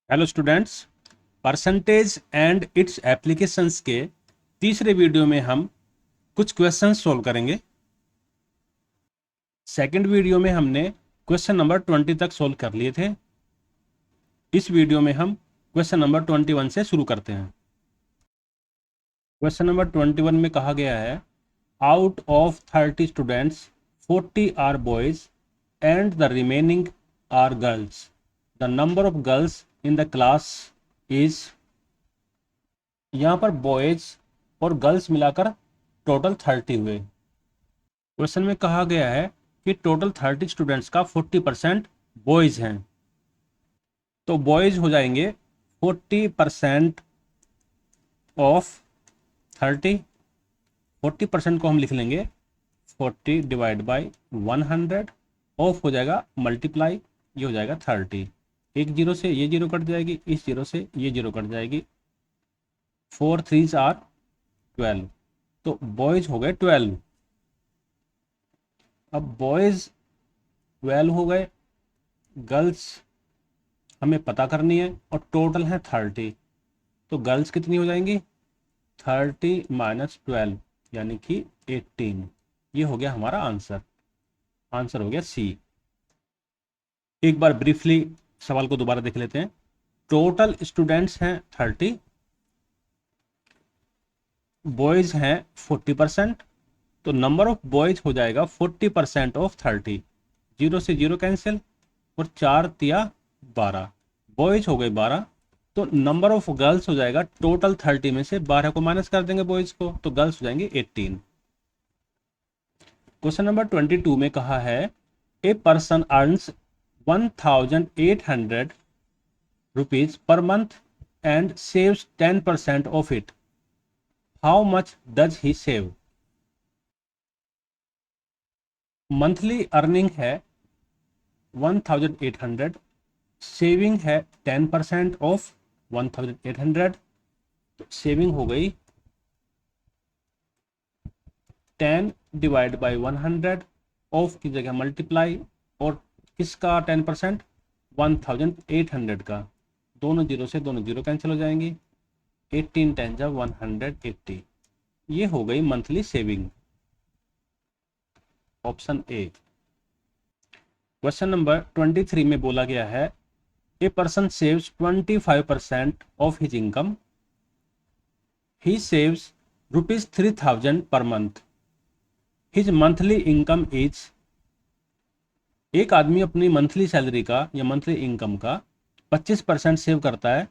Hello students, percentage and it's applications के तीसरे video में हम कुछ क्वेश्चंस सॉल्व करेंगे। सेकंड वीडियो में हमने क्वेश्चन नंबर 20 तक सॉल्व कर लिए थे। इस वीडियो में हम क्वेश्चन नंबर 21 से शुरू करते हैं। क्वेश्चन नंबर 21 में कहा गया है, out of 30 students 40 are boys and the remaining are girls. The number of girls in the class is. यहाँ पर बॉयज और गर्ल्स मिलाकर टोटल 30 हुए। क्वेश्चन में कहा गया है कि टोटल 30 स्टूडेंट्स का 40% बॉयज हैं, तो बॉयज हो जाएंगे 40% ऑफ 30। 40% को हम लिख लेंगे 40 डिवाइड बाई 100। ऑफ हो जाएगा मल्टीप्लाई, ये हो जाएगा 30। एक जीरो से ये जीरो कट जाएगी, इस जीरो से ये जीरो कट जाएगी। 4 3s आर 12, तो बॉयज हो गए 12। अब बॉयज 12 हो गए, गर्ल्स हमें पता करनी है और टोटल है 30, तो गर्ल्स कितनी हो जाएंगी 30 माइनस 12 यानी कि 18। ये हो गया हमारा आंसर। आंसर हो गया सी। एक बार ब्रीफली सवाल को दोबारा देख लेते हैं। टोटल स्टूडेंट्स हैं 30, बॉयज हैं 40%, तो नंबर ऑफ बॉयज हो जाएगा 40% ऑफ 30। जीरो से जीरो कैंसिल और 4 तिया 12, बॉयज हो गए 12। तो नंबर ऑफ गर्ल्स हो जाएगा टोटल 30 में से 12 को माइनस कर देंगे बॉयज को, तो गर्ल्स हो जाएंगे 18। क्वेश्चन नंबर 22 में कहा है, a person earns 1800 rupees per month and saves 10% of it. How much does he save. Monthly earning है 1800, सेविंग है 10% ऑफ 1800, तो सेविंग हो गई 10 डिवाइड बाई 100। ऑफ की जगह मल्टीप्लाई, और किसका 10%, 1800 का। दोनों जीरो से दोनों जीरो कैंसिल हो जाएंगी, 18 10 जा 180। ये हो गई monthly saving, option A. Question number 23 में बोला गया है, a person saves 25% of his income, he saves ₹3000 per month, his monthly income is. एक आदमी अपनी मंथली सैलरी का या मंथली इनकम का 25% सेव करता है।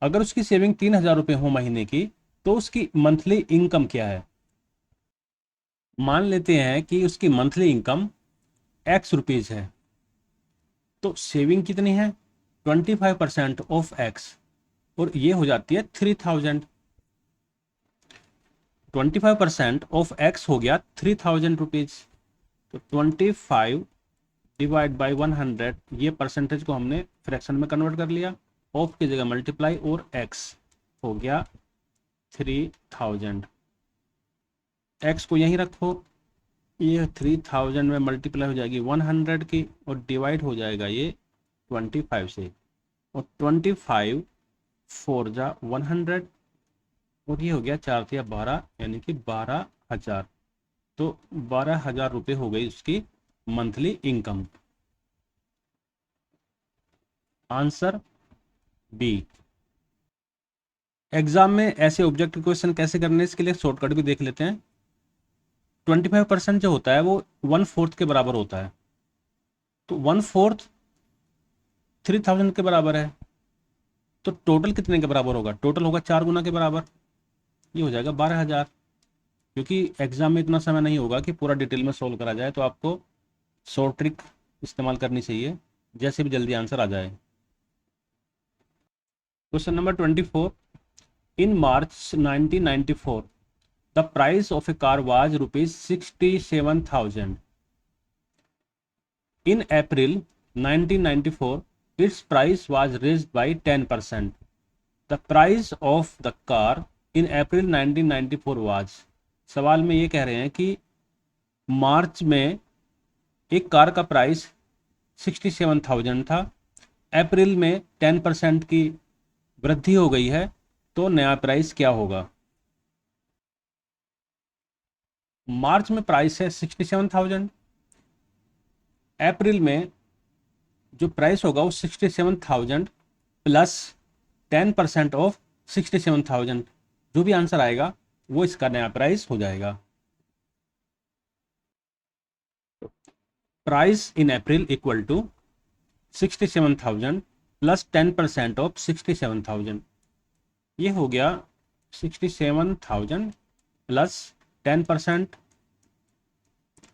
अगर उसकी सेविंग 3000 रुपये हो महीने की, तो उसकी मंथली इनकम क्या है। मान लेते हैं कि उसकी मंथली इनकम x रुपीज है, तो सेविंग कितनी है 25% ऑफ x, और ये हो जाती है 3000। 25% ऑफ x हो गया 3000 रुपीज, तो 25 डिवाइड बाई 100, ये परसेंटेज को हमने फ्रैक्शन में कन्वर्ट कर लिया। ऑफ की जगह मल्टीप्लाई और x हो गया 3000। x को यहीं रखो, ये 3000 में मल्टीप्लाई हो जाएगी 100 की, और डिवाइड हो जाएगा ये 25 से, और 25 4 जा 100, और ये हो गया 4 तिया 12 यानी कि 12,000। तो 12,000 रुपये हो गई उसकी monthly income. Answer B. Exam में ऐसे ऑब्जेक्टिव क्वेश्चन कैसे करने, इसके लिए शॉर्टकट भी देख लेते हैं। 25% जो होता है वो 1/4 के बराबर होता है, तो 1/4 3000 के बराबर है, तो टोटल कितने के बराबर होगा, टोटल होगा 4 गुना के बराबर, ये हो जाएगा 12,000। क्योंकि एग्जाम में इतना समय नहीं होगा कि पूरा डिटेल में सोल्व करा जाए, तो आपको शॉर्ट ट्रिक इस्तेमाल करनी चाहिए, जैसे भी जल्दी आंसर आ जाए। Question number 24, in March 1994 the price of A car was ₹67,000। In April 1994 its price was raised by 10%. The price of the car in April 1994 was। सवाल में ये कह रहे हैं कि मार्च में एक कार का प्राइस 67,000 था, अप्रैल में 10% की वृद्धि हो गई है, तो नया प्राइस क्या होगा? मार्च में प्राइस है 67,000, अप्रैल में जो प्राइस होगा वो 67,000 प्लस 10% ऑफ 67,000, जो भी आंसर आएगा वो इसका नया प्राइस हो जाएगा। Price in April equal to 67,000 plus 10% of 67,000, ये हो गया 67,000 प्लस 10%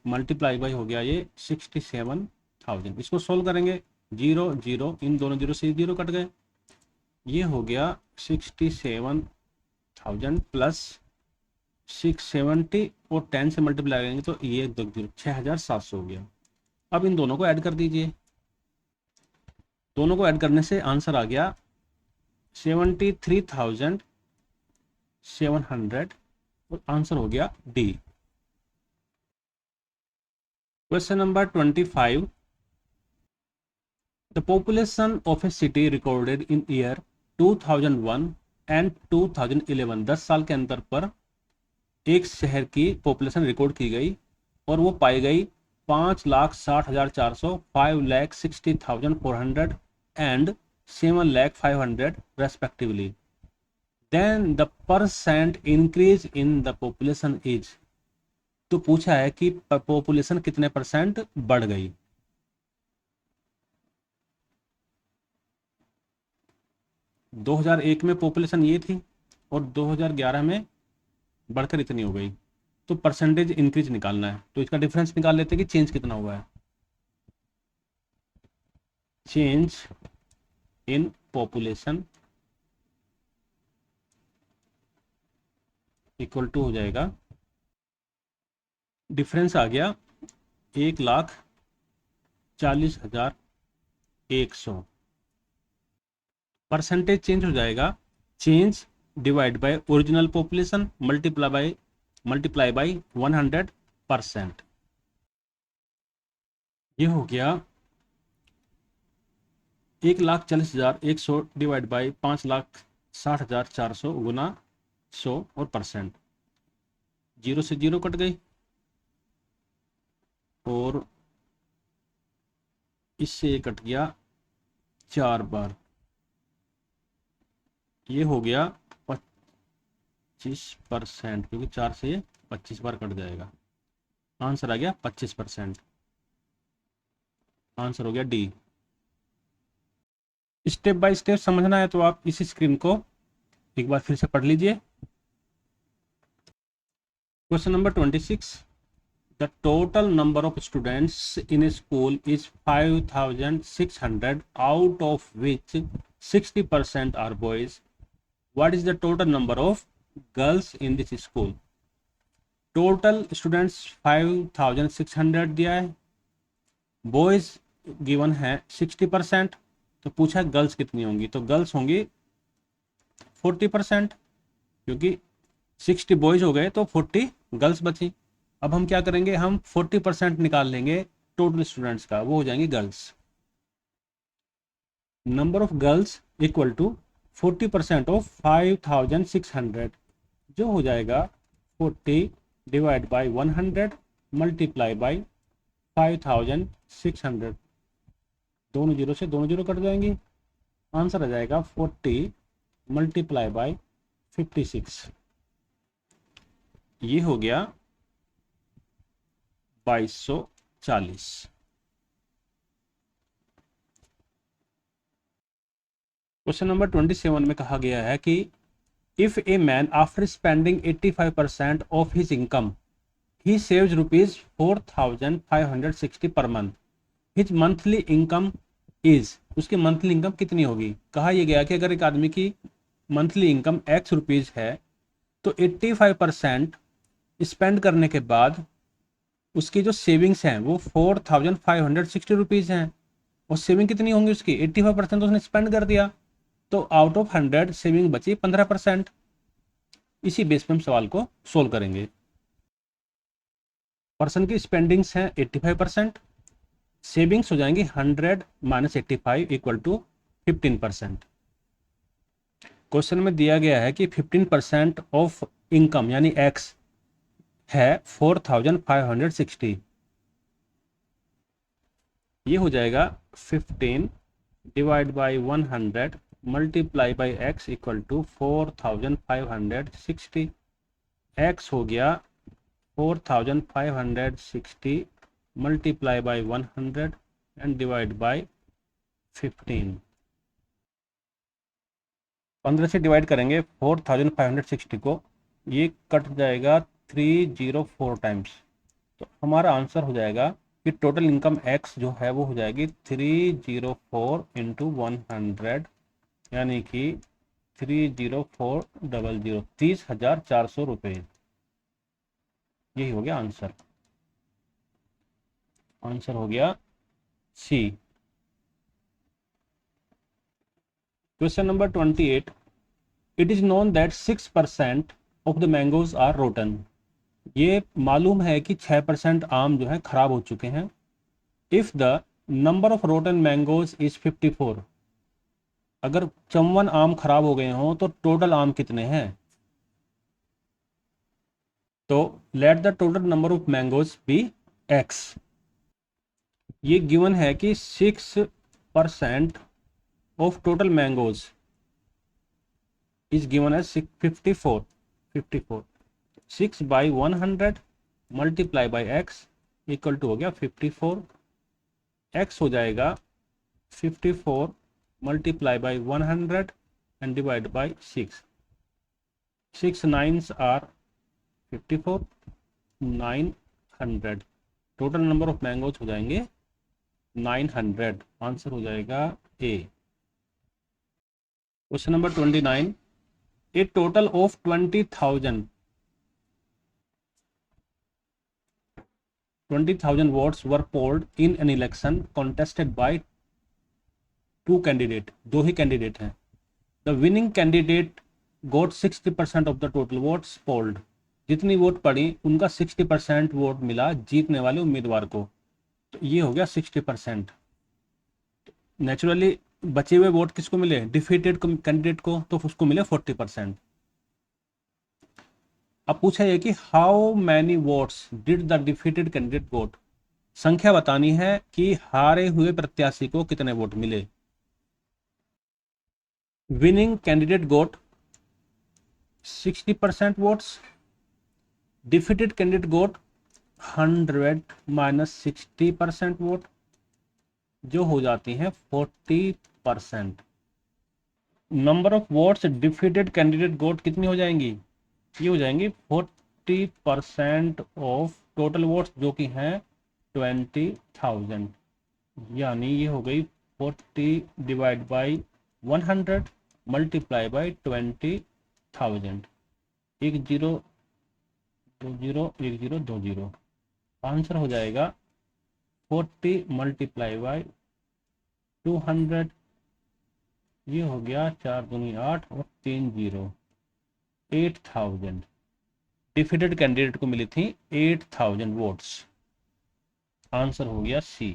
मल्टीप्लाई बाई हो गया ये 67,000। इसको सोल्व करेंगे, जीरो जीरो, इन दोनों जीरो से जीरो कट गए, ये हो गया 67,000 प्लस 670 और 10 से मल्टीप्लाई करेंगे तो ये 6,700 हो गया। अब इन दोनों को ऐड कर दीजिए, दोनों को ऐड करने से आंसर आ गया 73,700 और आंसर हो गया D. Question number 25, the population of A city recorded in year 2001 and 2011, 10 साल के अंतर पर एक शहर की पॉपुलेशन रिकॉर्ड की गई और वो पाई गई 5,60,400, 5,60,400 and 7,05,000 respectively. Then the percent increase in the population is, तो पूछा है कि पॉपुलेशन कितने परसेंट बढ़ गई। दो 2001 में पॉपुलेशन ये थी और 2011 में बढ़कर इतनी हो गई, तो परसेंटेज इंक्रीज निकालना है, तो इसका डिफरेंस निकाल लेते हैं कि चेंज कितना हुआ है। Change in population equal to हो जाएगा, डिफरेंस आ गया 1,40,100, परसेंटेज चेंज हो जाएगा change divide by original population multiply by 100%, ये हो गया 1,40,100 डिवाइड बाई 5,60,400 गुना 100 और परसेंट, जीरो से जीरो कट गई और इससे ये कट गया 4 बार, ये हो गया 25%, क्योंकि 4 से ये 25 बार कट जाएगा, आंसर आ गया 25%, आंसर हो गया डी। स्टेप बाय स्टेप समझना है तो आप इस स्क्रीन को एक बार फिर से पढ़ लीजिए। Question number 26, the total number of students in a school is 5,600 out of which 60% are boys, what is the total number of girls in this school. Total students 5,600 दिया है, बॉयज गिवन है 60%, तो पूछा गर्ल्स कितनी होंगी, तो girls होंगी 40%, क्योंकि 60 बॉयज हो गए तो 40 गर्ल्स बची। अब हम क्या करेंगे, हम 40% निकाल लेंगे टोटल स्टूडेंट्स का, वो हो जाएंगे girls. Number of girls equal to 40% of 5,600, जो हो जाएगा 40 डिवाइड बाई 100 मल्टीप्लाई बाई 5,600, दोनों जीरो से दोनों जीरो कट जाएंगी, आंसर आ जाएगा 40 मल्टीप्लाई बाई 56, ये हो गया 2240। क्वेश्चन नंबर 27 में कहा गया है कि if a man after spending 85% of his income he saves rupees 4,560 per month, his monthly income is, उसकी मंथली इनकम कितनी होगी। कहा यह गया कि अगर एक आदमी की मंथली इनकम x रुपीज है तो 85% स्पेंड करने के बाद उसकी जो सेविंग्स हैं वो 4,560 रुपीज़ हैं, और सेविंग कितनी होंगी उसकी, 85% तो उसने स्पेंड कर दिया, तो आउट ऑफ 100 सेविंग बची 15%। इसी बेस पे हम सवाल को सोल्व करेंगे। पर्सन की स्पेंडिंग्स हैं 85%, सेविंग्स हो जाएंगी 100 माइनस 85 इक्वल टू 15%। क्वेश्चन में दिया गया है कि 15% ऑफ इनकम यानी एक्स है 4560। ये हो जाएगा 15 divide by 100 multiply by x equal to 4560। X हो गया 4560 multiply by 100 and divide by 15। 15 से डिवाइड करेंगे 4560 को, ये कट जाएगा 304 टाइम्स। तो हमारा आंसर हो जाएगा कि टोटल इनकम एक्स जो है वो हो जाएगी 304 इंटू 100 यानी कि 30400 30,400 रुपये। यही हो गया आंसर। आंसर हो गया C. Question number 28। It is known that 6% of the mangoes are rotten. ये मालूम है कि 6% आम जो है खराब हो चुके हैं। If the number of rotten mangoes is 54। अगर 54 आम खराब हो गए हों तो टोटल आम कितने हैं? तो let the total number of mangoes be x. ये गिवन है कि 6% of total mangoes is given as 54। 6 by 100 multiply by x equal to हो गया 54। एक्स हो जाएगा 54 multiply by 100 and divide by 6। 6 9s are 54 900। Total number of mangoes हो जाएंगे 900। Answer हो जाएगा A. Question number 29। A total of 20,000 votes were polled in an election contested by 2 candidate. दो ही कैंडिडेट हैं। The winning candidate got 60% of the total votes polled. जितनी vote पड़ी उनका 60% वोट मिला जीतने वाले उम्मीदवार को। तो ये हो गया 60%। नेचुरली बचे हुए वोट किसको मिले? डिफीटेड कैंडिडेट को, तो उसको मिले 40%। अब पूछा है कि how many votes did the defeated candidate vote. संख्या बतानी है कि हारे हुए प्रत्याशी को कितने वोट मिले। Winning candidate got 60% votes, defeated candidate got 100 minus 60% vote जो हो जाती हैं 40%। Number of votes defeated candidate got कितनी हो जाएंगी? ये हो जाएंगी 40% ऑफ टोटल वोट्स जो कि हैं 20,000। यानी ये हो गई 40 divide by 100 multiply by 20,000। 10 20 10 answer हो जाएगा 40 मल्टीप्लाई बाई 200। ये हो गया 4 दूनी 8 और 3 0 8000। डिफीटेड कैंडिडेट को मिली थी 8000 वोट्स। आंसर हो गया C.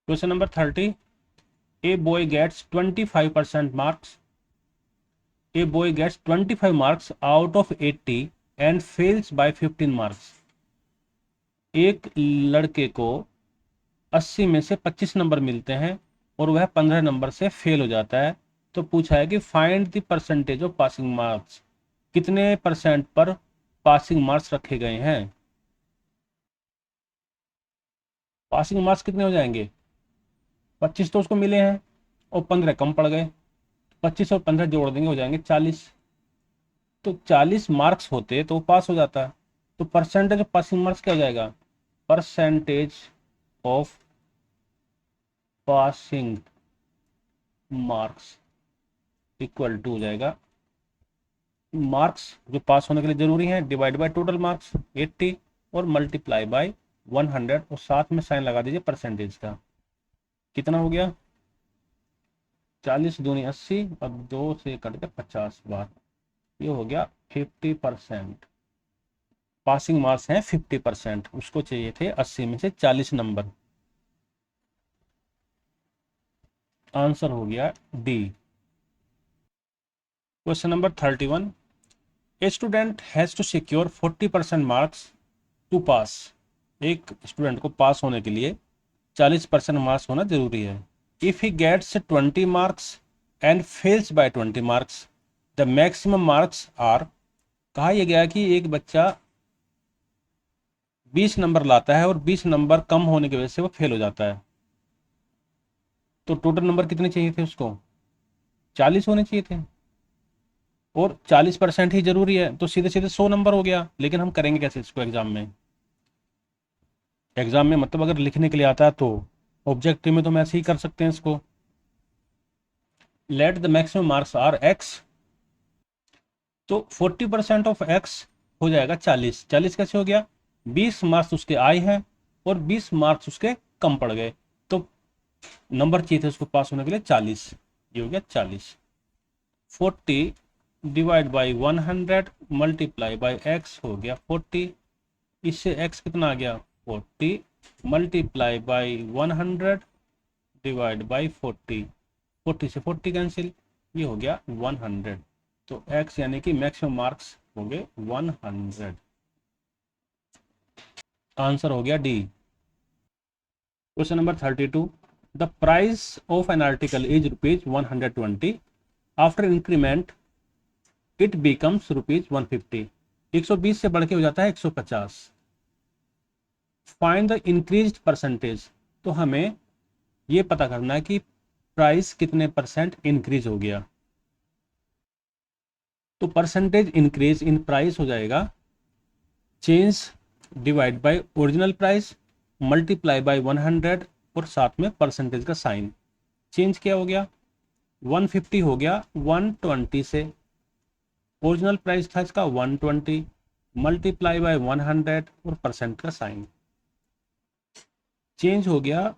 Question number 30। A boy gets 25% marks. A boy gets 25 marks out of 80 and fails by 15 marks. एक लड़के को 80 में से 25 नंबर मिलते हैं और वह 15 नंबर से फेल हो जाता है। तो पूछा है कि find the percentage of passing marks. कितने परसेंट पर पासिंग मार्क्स रखे गए हैं? पासिंग मार्क्स कितने हो जाएंगे? 25 तो उसको मिले हैं और 15 कम पड़ गए। 25 और 15 जोड़ देंगे हो जाएंगे 40। तो 40 मार्क्स होते तो वो पास हो जाता। तो परसेंटेज ऑफ पासिंग मार्क्स क्या हो जाएगा? Percentage of passing marks equal to हो जाएगा मार्क्स जो पास होने के लिए जरूरी है डिवाइड बाय टोटल मार्क्स 80 और मल्टीप्लाई बाय 100 और साथ में साइन लगा दीजिए परसेंटेज का। कितना हो गया? 40 दूनी 80 अब 2 से कट के 50 बार। ये हो गया 50%। पासिंग मार्क्स हैं 50%, उसको चाहिए थे 80 में से 40 नंबर। आंसर हो गया D. Question number 31, a student has to secure 40% marks to pass. एक स्टूडेंट को पास होने के लिए 40% मार्क्स होना जरूरी है। If he gets 20 marks and fails by 20 marks, the maximum marks are. कहा यह गया कि एक बच्चा 20 नंबर लाता है और 20 नंबर कम होने की वजह से वो फेल हो जाता है, तो टोटल नंबर कितने चाहिए थे उसको? 40 होने चाहिए थे, और 40% ही जरूरी है, तो सीधे सीधे 100 नंबर हो गया। लेकिन हम करेंगे कैसे इसको एग्जाम में? एग्जाम में मतलब अगर लिखने के लिए आता है तो ऑब्जेक्टिव में तो हम ऐसे ही कर सकते हैं इसको। Let the maximum marks are X, तो 40% ऑफ एक्स हो जाएगा 40। 40 कैसे हो गया? 20 मार्क्स उसके आए हैं और 20 मार्क्स उसके कम पड़ गए, तो नंबर चाहिए थे उसको पास होने के लिए 40। ये हो गया 40। 40 divide by 100 multiply by x हो गया 40। इससे x कितना आ गया? 40 मल्टीप्लाई बाई 100 डिवाइड बाई 40। 40 से 40 कैंसिल, ये हो गया 100। तो x यानी कि मैक्सिमम मार्क्स हो गए 100। आंसर हो गया D. Question number 32, the price of an article is ₹120, after increment it becomes ₹150। 120 से बढ़ के हो जाता है 150। फाइंड द इंक्रीज्ड परसेंटेज, तो हमें ये पता करना है कि प्राइस कितने परसेंट इंक्रीज हो गया। तो परसेंटेज इंक्रीज इन प्राइस हो जाएगा change divide by original price multiply by 100 और साथ में परसेंटेज का साइन। चेंज क्या हो गया? 150 हो गया 120 से, ओरिजिनल प्राइस था इसका 120 मल्टीप्लाई बाय 100 और परसेंट का साइन। चेंज हो गया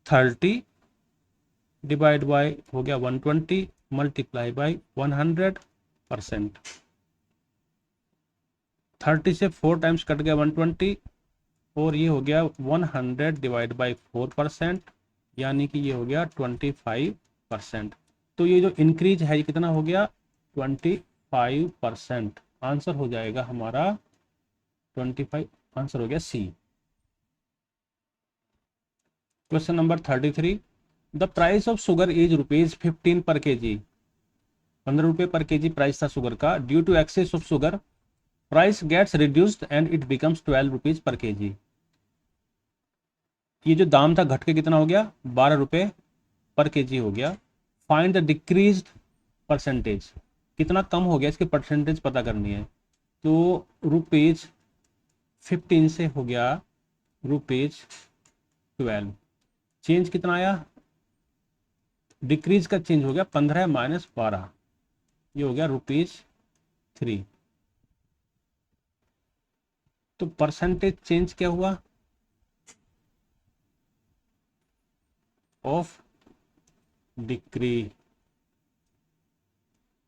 30 डिवाइड बाय हो गया 120 मल्टीप्लाई बाय 100%। 30 से 4 टाइम्स कट गया 120 और ये हो गया 100 डिवाइड बाई 4%, यानी कि ये हो गया 25%। तो ये जो इंक्रीज है ये कितना हो गया? 25%। आंसर हो जाएगा हमारा 25। आंसर हो गया C. Question number 33, the price of sugar is ₹15 per KG. 15 रुपये पर केजी प्राइस था शुगर का। Due to excess of sugar price gets reduced and it becomes ₹12 per KG. ये जो दाम था घट के कितना हो गया? 12 रुपये पर केजी हो गया। फाइंड द डिक्रीज्ड परसेंटेज, कितना कम हो गया इसकी परसेंटेज पता करनी है। तो ₹15 से हो गया ₹12। चेंज कितना आया? डिक्रीज का चेंज हो गया 15 माइनस 12, ये हो गया ₹3। तो परसेंटेज चेंज क्या हुआ? Of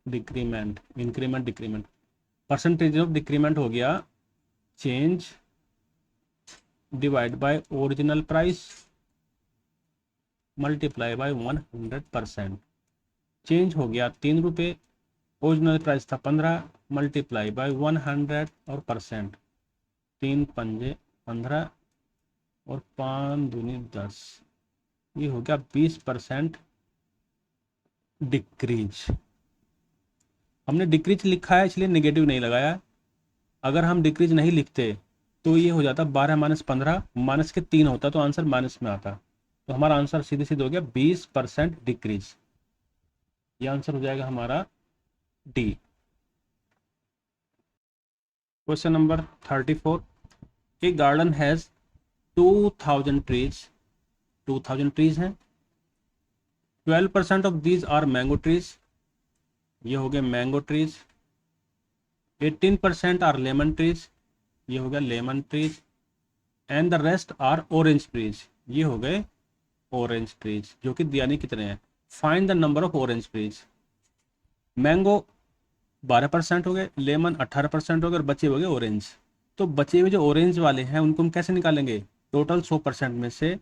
decrement, increment decrement, percentage of decrement हो गया change divide by original price multiply by 100%। Change हो गया 3 रुपये, ओरिजिनल प्राइस था 15 मल्टीप्लाई बाय 100 और परसेंट। 3 पंजे 15 और 5 दूनी 10, ये हो गया 20% डिक्रीज। हमने डिक्रीज लिखा है इसलिए नेगेटिव नहीं लगाया। अगर हम डिक्रीज नहीं लिखते तो ये हो जाता 12 माइनस 15 माइनस के 3 होता, तो आंसर माइनस में आता। तो हमारा आंसर सीधे सीधे हो गया 20% डिक्रीज। ये आंसर हो जाएगा हमारा D. Question number 34, a garden has 2000 trees. 2000 trees हैं। 12% of these are mango trees, ये हो गए mango trees. 18% are lemon trees, ये हो गया lemon trees. And the rest are orange trees, ये हो गए ऑरेंज ट्रीज, जो कि यानी कितने हैं? Find the number of orange trees. Mango 12% हो गए, लेमन 18% हो गए और बचे हो गए ऑरेंज। तो बचे हुए जो ऑरेंज वाले हैं उनको हम कैसे निकालेंगे, टोटल 100% में से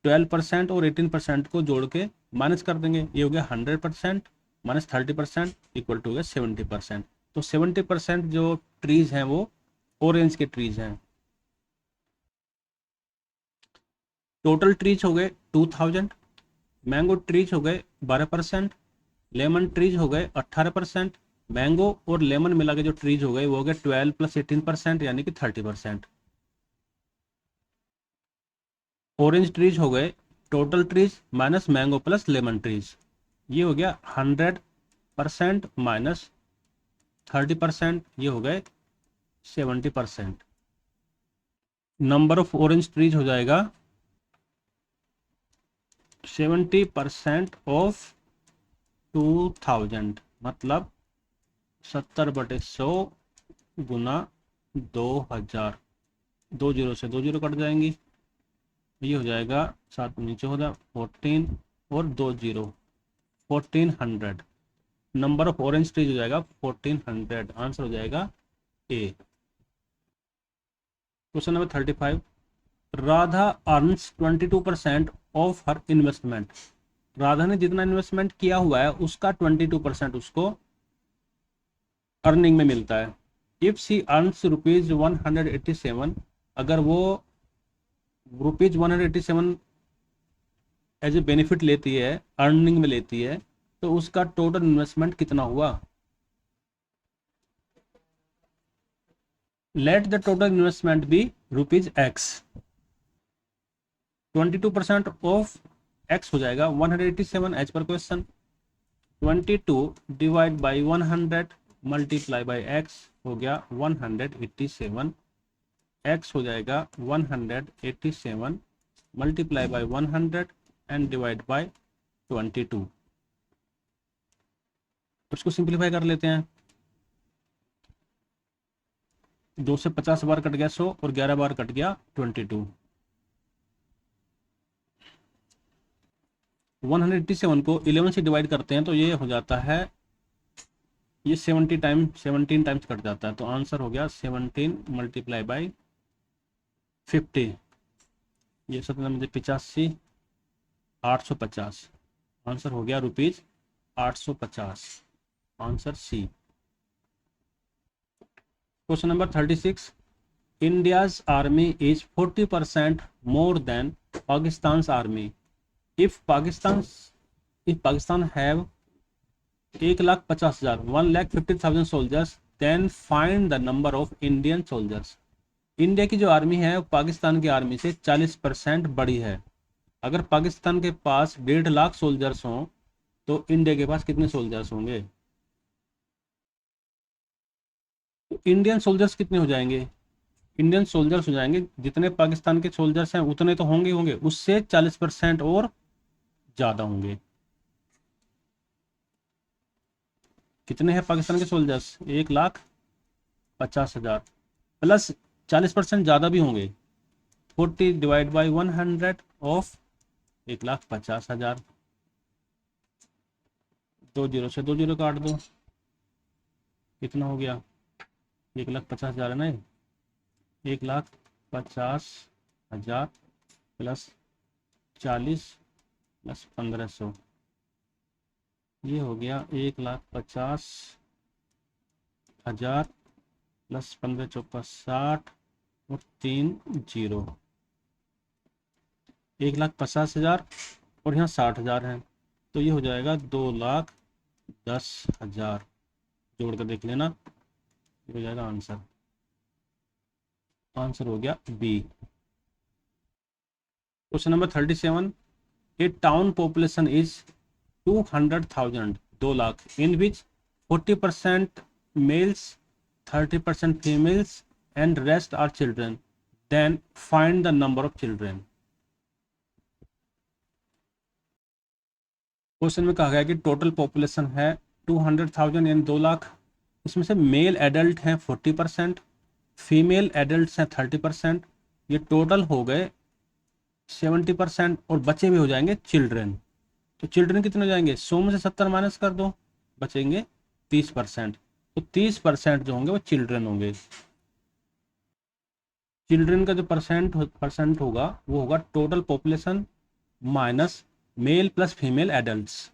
12% और 18% को जोड़ के माइनस कर देंगे। ये हो गया 100% माइनस 30% इक्वल टू हो गया 70%। तो 70% जो ट्रीज हैं वो ऑरेंज के ट्रीज हैं। टोटल ट्रीज हो गए 2000, मैंगो ट्रीज हो गए 12%, लेमन ट्रीज हो गए 18%, मैंगो और लेमन मिला के जो ट्रीज हो गए वो हो गए 12 प्लस 18% यानी कि 30%। ऑरेंज ट्रीज हो गए total trees minus mango plus lemon trees, ये हो गया 100% माइनस 30%, ये हो गए 70%। नंबर ऑफ ऑरेंज ट्रीज हो जाएगा 70% ऑफ 2000, मतलब 70/100 गुना 2000। 20 से 20 कट जाएंगी, ये हो जाएगा 7×14 14 और 20 1400। नंबर ऑफ ऑरेंज ट्रीज हो जाएगा 1400, आंसर हो जाएगा A. Question number 35, Radha earns 22% of her investment. Radha ने जितना इन्वेस्टमेंट किया हुआ है उसका 22% उसको अर्निंग में मिलता है। इफ सी अर्न्स ₹187, अगर वो ₹187 एज ए बेनिफिट लेती है, अर्निंग में लेती है, तो उसका टोटल इन्वेस्टमेंट कितना हुआ। Let the total investment be ₹X। 22% of x हो जाएगा 187 as per question. 22 divide by 100 multiply by x हो गया 187। x हो जाएगा 187 multiply by 100 and divide by 22। उसको सिंप्लीफाई कर लेते हैं। 2 से 50 बार कट गया 100 और 11 बार कट गया 22। 187 को 11 से डिवाइड करते हैं तो ये हो जाता है, ये 17 टाइम्स कट जाता है, तो आंसर हो गया 17 मल्टीप्लाई बाई 50, ये 87 850, आंसर हो गया ₹850, answer C. Question number 36, India's army is 40% more than Pakistan army. If Pakistan have 1,50,000 1,50,000 soldiers, then find the number of Indian soldiers. India की जो आर्मी है वो पाकिस्तान की आर्मी से 40% बड़ी है। अगर पाकिस्तान के पास 1.5 लाख सोल्जर्स हों तो इंडिया के पास कितने सोल्जर्स होंगे। तो इंडियन सोल्जर्स कितने हो जाएंगे, इंडियन सोल्जर्स हो जाएंगे जितने पाकिस्तान के सोल्जर्स हैं उतने तो होंगे उससे 40% और ज़्यादा होंगे। कितने हैं पाकिस्तान के सोल्जर्स, 1,50,000 प्लस 40% ज़्यादा भी होंगे। 40 डिवाइड बाई 100 ऑफ 1,50,000। 20 से 20 काट दो, कितना हो गया, 1,50,000 है ना, 1,50,000 प्लस 40 प्लस 1500, ये हो गया 1,50,000 प्लस 15 चौका 60 और 3 0, 1,50,000 और यहाँ 60,000 है, तो ये हो जाएगा 2,10,000। जोड़ कर देख लेना, ये हो जाएगा आंसर, आंसर हो गया B. Question number 37, a town population is 200,000 2 lakh, in which 40% males 30% females and rest are children, then find the number of children. Question में कहा गया कि टोटल पॉपुलेशन है 200,000 यानी 2 लाख, इसमें से मेल एडल्ट हैं 40%, फीमेल एडल्ट हैं 30%, ये टोटल हो गए 70% और बचे भी हो जाएंगे चिल्ड्रन। तो चिल्ड्रन कितने हो जाएंगे, 100 में से 70 माइनस कर दो, बचेंगे 30%, तो 30% जो होंगे वो चिल्ड्रन होंगे। चिल्ड्रन का जो परसेंट होगा वो होगा total population minus male plus female adults.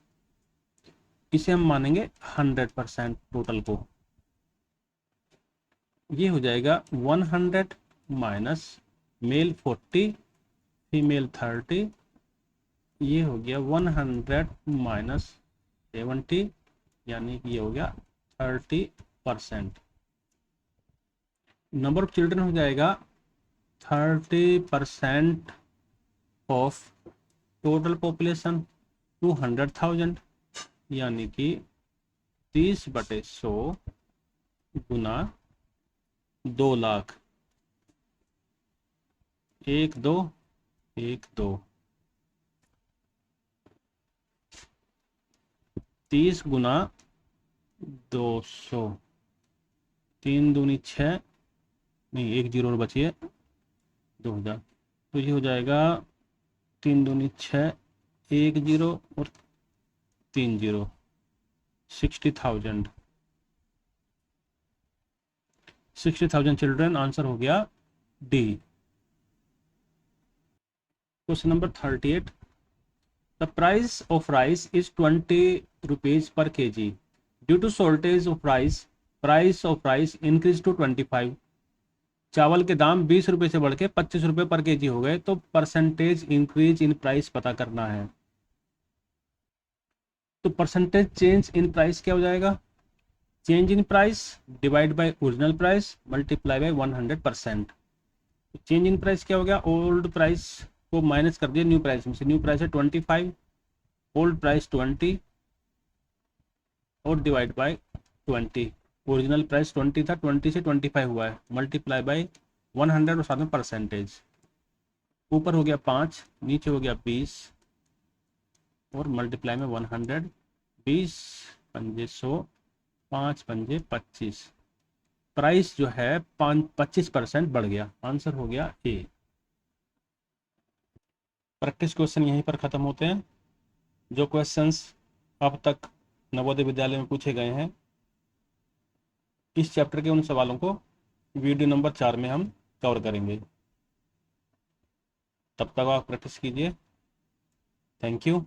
इसे हम मानेंगे 100% टोटल को। ये हो जाएगा 100 माइनस मेल 40 फीमेल 30। ये हो गया 100 माइनस 70, यानी कि ये हो गया 30%। नंबर ऑफ चिल्ड्रन हो जाएगा 30% ऑफ टोटल पॉपुलेशन 200,000, यानी कि 30/100 गुना 2 लाख। 1 2 1 2 30 गुना 200, 3 दूनी 6, नहीं 1 जीरो और बचिए 2000। तो ये हो जाएगा 3 दूनी 6, 1 जीरो और 3 जीरो, 60,000। 60,000 चिल्ड्रन, आंसर हो गया D. Question number 38, the price of rice is 20 rupees per kg। Due to shortage of rice, price of rice increase to 25। चावल के दाम 20 रुपये से बढ़ के 25 रुपये पर kg हो गए, तो परसेंटेज इंक्रीज इन प्राइस पता करना है। तो परसेंटेज चेंज इन प्राइस क्या हो जाएगा? Change in price divide by original price multiply by 100%। Change in price क्या हो गया? ओल्ड प्राइस को माइनस कर दिया न्यू प्राइस में से। न्यू प्राइस है 25, ओल्ड प्राइस 20 और डिवाइड बाय 20। ओरिजिनल प्राइस 20 था, 20 से 25 हुआ है, मल्टीप्लाई बाय 100 और साथ में परसेंटेज। ऊपर हो गया 5, नीचे हो गया 20 और मल्टीप्लाई में 100। 20 पंजे 100, 5 पंजे 25। प्राइस जो है 25% बढ़ गया। आंसर हो गया ए। प्रैक्टिस क्वेश्चन यहीं पर ख़त्म होते हैं। जो क्वेश्चंस अब तक नवोदय विद्यालय में पूछे गए हैं, इस चैप्टर के उन सवालों को वीडियो नंबर 4 में हम कवर करेंगे। तब तक आप प्रैक्टिस कीजिए। Thank you.